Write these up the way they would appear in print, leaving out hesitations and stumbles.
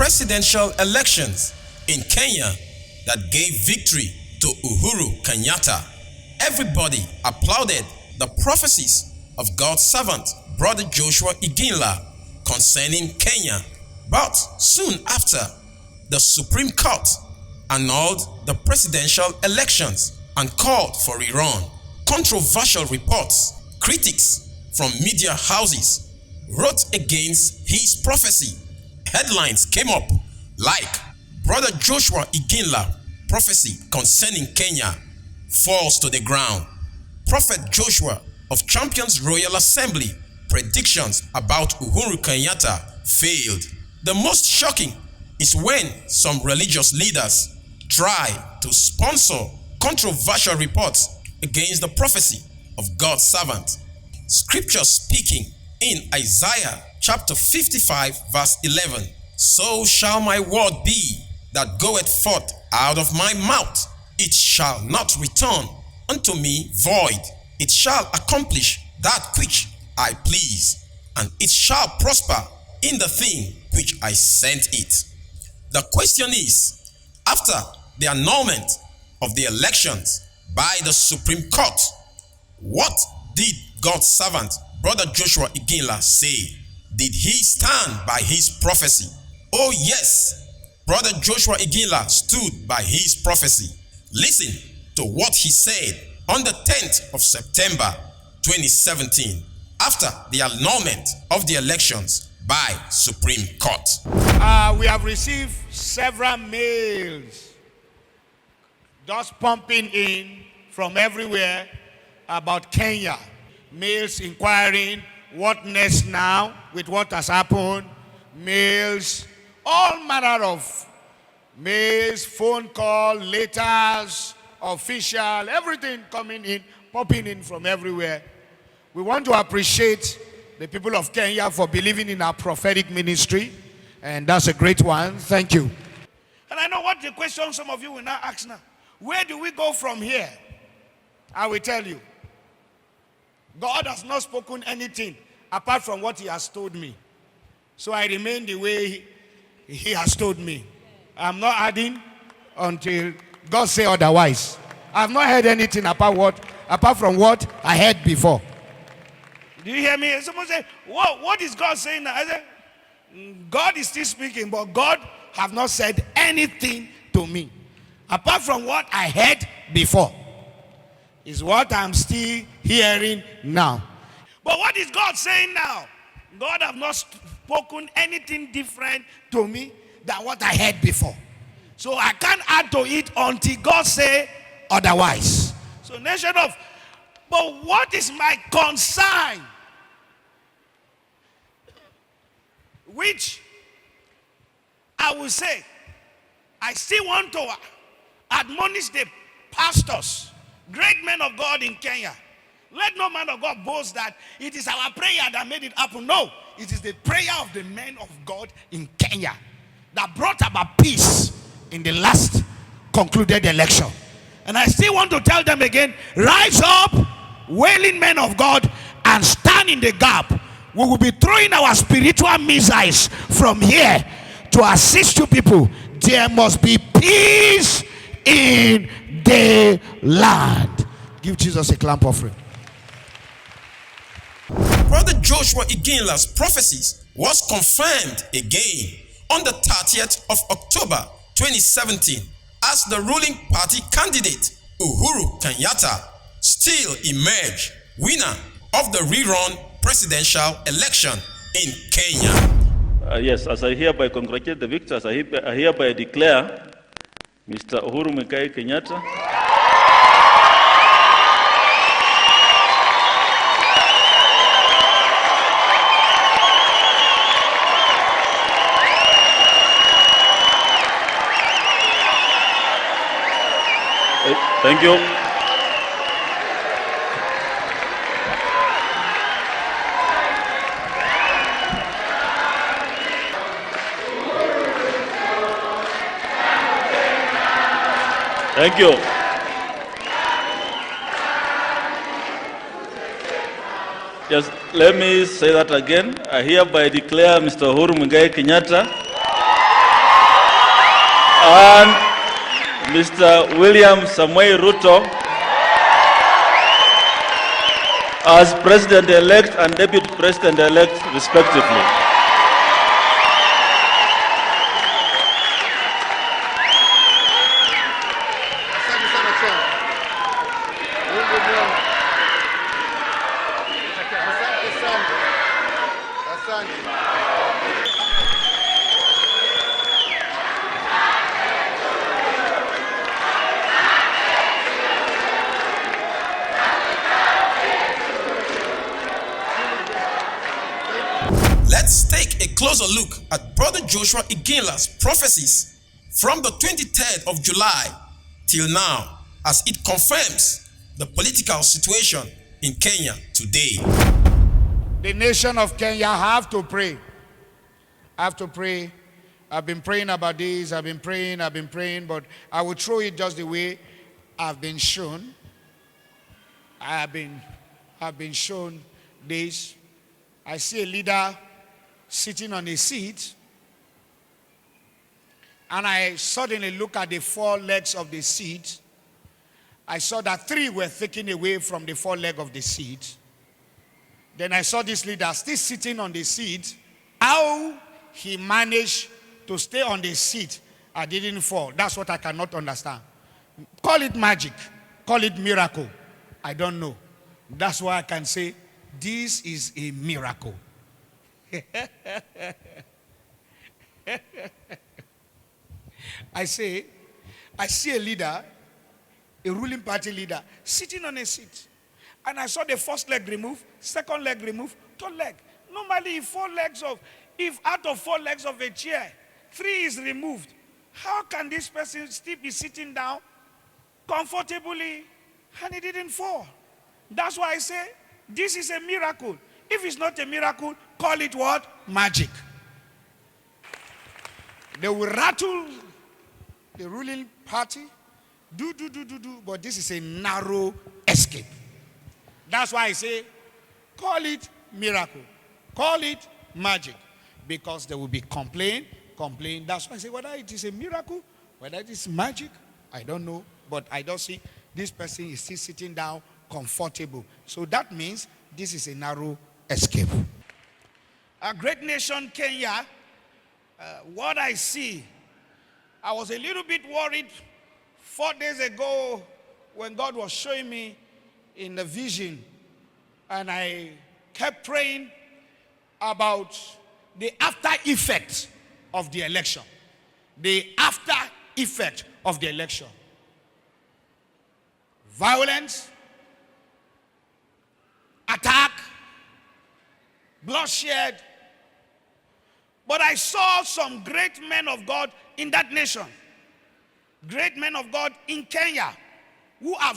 presidential elections in Kenya that gave victory to Uhuru Kenyatta. Everybody applauded the prophecies of God's servant, Bro.Joshua Iginla, concerning Kenya. But soon after, the Supreme Court annulled the presidential elections and called for rerun. Controversial reports, critics from media houses wrote against his prophecy. Headlines came up like Bro.Joshua Iginla prophecy concerning Kenya falls to the ground. Prophet Joshua of Champions Royal Assembly predictions about Uhuru Kenyatta failed. The most shocking is when some religious leaders try to sponsor controversial reports against the prophecy of God's servant. Scripture speaking in Isaiah chapter 55 verse 11, so shall my word be that goeth forth out of my mouth. It shall not return unto me void. It shall accomplish that which I please, and it shall prosper in the thing which I sent it. The question is, after the annulment of the elections by the Supreme Court, what did God's servant, Bro.Joshua Iginla, say? Did he stand by his prophecy? Oh yes, Bro.Joshua Iginla stood by his prophecy. Listen to what he said on the 10th of September 2017 after the annulment of the elections by Supreme Court. We have received several mails just pumping in from everywhere about Kenya. Mails inquiring what next now with what has happened. Mails, all manner of mails, phone call, letters, official, everything coming in, popping in from everywhere. We want to appreciate the people of Kenya for believing in our prophetic ministry, and that's a great one. Thank you. And I know what the question some of you will now ask now. Where do we go from here? I will tell you. God has not spoken anything apart from what he has told me. So I remain the way he has told me. I'm not adding until God say otherwise. I've not heard anything apart from what I heard before. Do you hear me? Someone say, what is God saying now? I said, God is still speaking, but God have not said anything to me apart from what I heard before. Is what I'm still hearing now. But what is God saying now? God have not spoken anything different to me than what I heard before. So I can't add to it until God say otherwise. So nation of, but what is my concern? Which I will say, I still want to admonish the pastors, great men of God in Kenya. Let no man of God boast that it is our prayer that made it happen. No, it is the prayer of the men of God in Kenya that brought about peace in the last concluded election. And I still want to tell them again, rise up, wailing men of God, and stand in the gap. We will be throwing our spiritual missiles from here to assist you people. There must be peace in the land. Give Jesus a clap offering. Bro.Joshua Iginla's prophecies was confirmed again on the 30th of October 2017 as the ruling party candidate Uhuru Kenyatta still emerged winner of the rerun presidential election in Kenya. Yes, as I hereby congratulate the victors, I hereby declare Mr. Uhuru Muigai Kenyatta Thank you. Thank you. Just let me say that again. I hereby declare Mr. Uhuru Muigai Kenyatta and Mr. William Samoei Ruto as President-elect and Deputy President-elect, respectively. Let's take a closer look at Brother Joshua Iginla's prophecies from the 23rd of July till now, as it confirms the political situation in Kenya today. The nation of Kenya have to pray. Have to pray. I've been praying about this. I've been praying, but I will throw it just the way I've been shown. I've been shown this. I see a leader sitting on a seat, and I suddenly look at the four legs of the seat. I saw that three were taken away from the four legs of the seat. Then I saw this leader still sitting on the seat. How he managed to stay on the seat and didn't fall, that's what I cannot understand. Call it magic, call it miracle, I don't know. That's why I can say this is a miracle. I see a leader, a ruling party leader, sitting on a seat. And I saw the first leg removed, second leg removed, third leg. Normally, if out of four legs of a chair, three is removed, how can this person still be sitting down comfortably and he didn't fall? That's why I say this is a miracle. If it's not a miracle, call it what? Magic. They will rattle the ruling party, but this is a narrow escape. That's why I say, call it miracle, call it magic, because there will be complaint. That's why I say, whether it is a miracle, whether it is magic, I don't know, but I don't see this person is still sitting down comfortable. So that means this is a narrow escape. A great nation, Kenya, what I see, I was a little bit worried 4 days ago when God was showing me in the vision, and I kept praying about the after effect of the election. The after effect of the election. Violence, attack, bloodshed. But I saw some great men of God in that nation. Great men of God in Kenya who are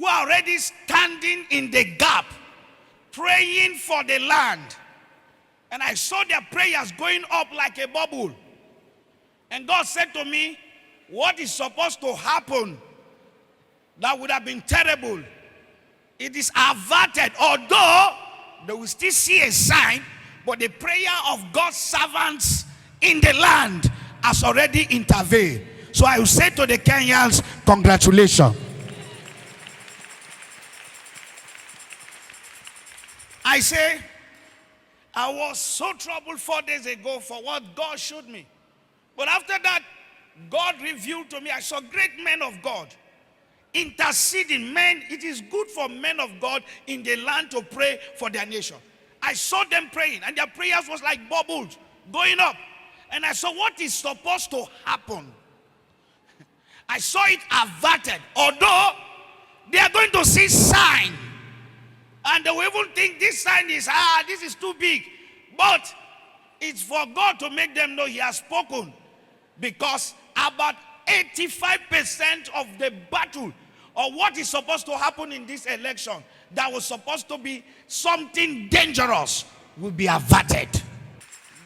already standing in the gap, praying for the land. And I saw their prayers going up like a bubble. And God said to me, what is supposed to happen that would have been terrible, it is averted, although they will still see a sign, but the prayer of God's servants in the land has already intervened. So I will say to the Kenyans, congratulations. I say, I was so troubled 4 days ago for what God showed me. But after that, God revealed to me, I saw great men of God interceding. Men, it is good for men of God in the land to pray for their nation. I saw them praying, and their prayers was like bubbles going up. And I saw what is supposed to happen. I saw it averted, although they are going to see sign. And they will even think this sign is, this is too big. But it's for God to make them know he has spoken. Because about 85% of the battle, or what is supposed to happen in this election, that was supposed to be something dangerous, will be averted.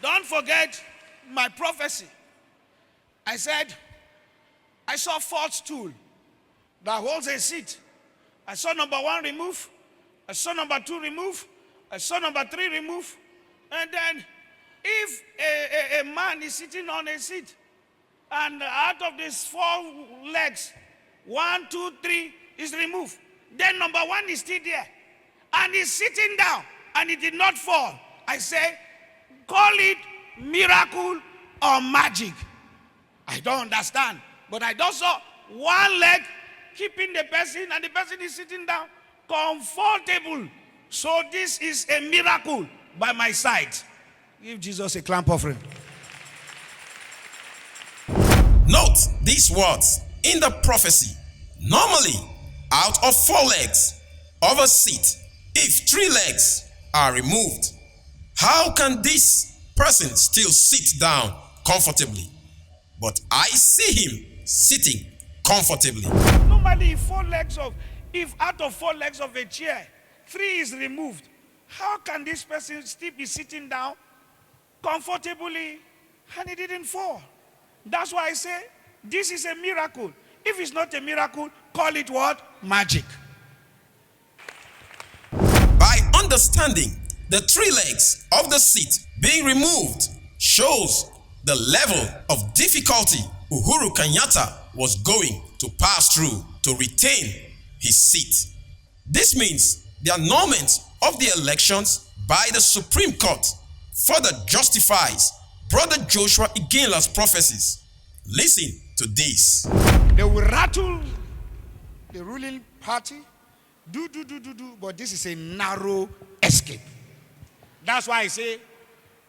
Don't forget my prophecy. I said, I saw fourth stool that holds a seat. I saw number 1 remove. I saw number 2 remove. I saw number 3 remove. And then if a man is sitting on a seat And out of these 4 legs, 1, 2, 3 is removed. Then number 1 is still there. And he's sitting down and he did not fall. I say, call it miracle or magic. I don't understand. But I just saw 1 leg keeping the person and the person is sitting down comfortable. So this is a miracle by my side. Give Jesus a clap offering. Note these words in the prophecy. Normally, out of 4 legs of a seat, if 3 legs are removed, how can this person still sit down comfortably? But I see him sitting comfortably. Normally, if out of 4 legs of a chair, 3 is removed, how can this person still be sitting down comfortably and he didn't fall? That's why I say this is a miracle. If it's not a miracle, call it what? Magic. By understanding the 3 legs of the seat being removed shows the level of difficulty Uhuru Kenyatta was going to pass through to retain his seat. This means the annulment of the elections by the Supreme Court further justifies Brother Joshua Iginla's prophecies. Listen to this. They will rattle the ruling party, but this is a narrow escape. That's why I say,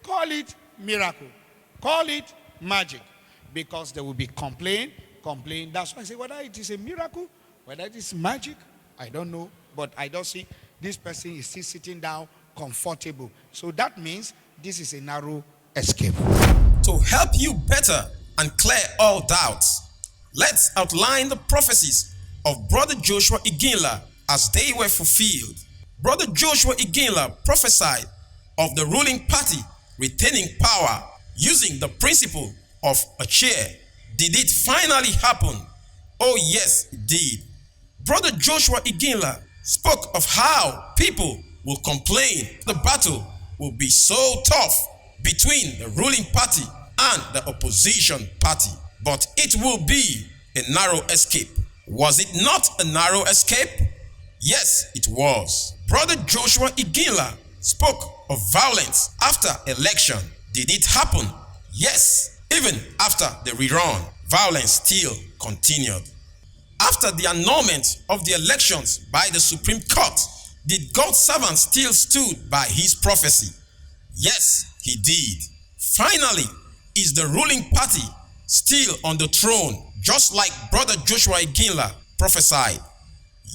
call it miracle, call it magic, because there will be complaint. That's why I say, whether it is a miracle, whether it is magic, I don't know, but I don't see this person is still sitting down comfortable. So that means this is a narrow escape. To help you better and clear all doubts, let's outline the prophecies of Brother Joshua Iginla as they were fulfilled. Brother Joshua Iginla prophesied of the ruling party retaining power using the principle of a chair. Did it finally happen? Oh yes, it did. Brother Joshua Iginla spoke of how people will complain the battle will be so tough between the ruling party and the opposition party, but it will be a narrow escape. Was it not a narrow escape? Yes, it was. Brother Joshua Iginla spoke of violence after election. Did it happen? Yes, even after the rerun, violence still continued. After the annulment of the elections by the Supreme Court, did God's servant still stood by his prophecy? Yes, he did. Finally, is the ruling party still on the throne, just like Brother Joshua Iginla prophesied?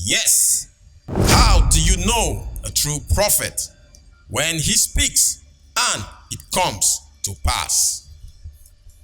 Yes. How do you know a true prophet? When he speaks and it comes to pass.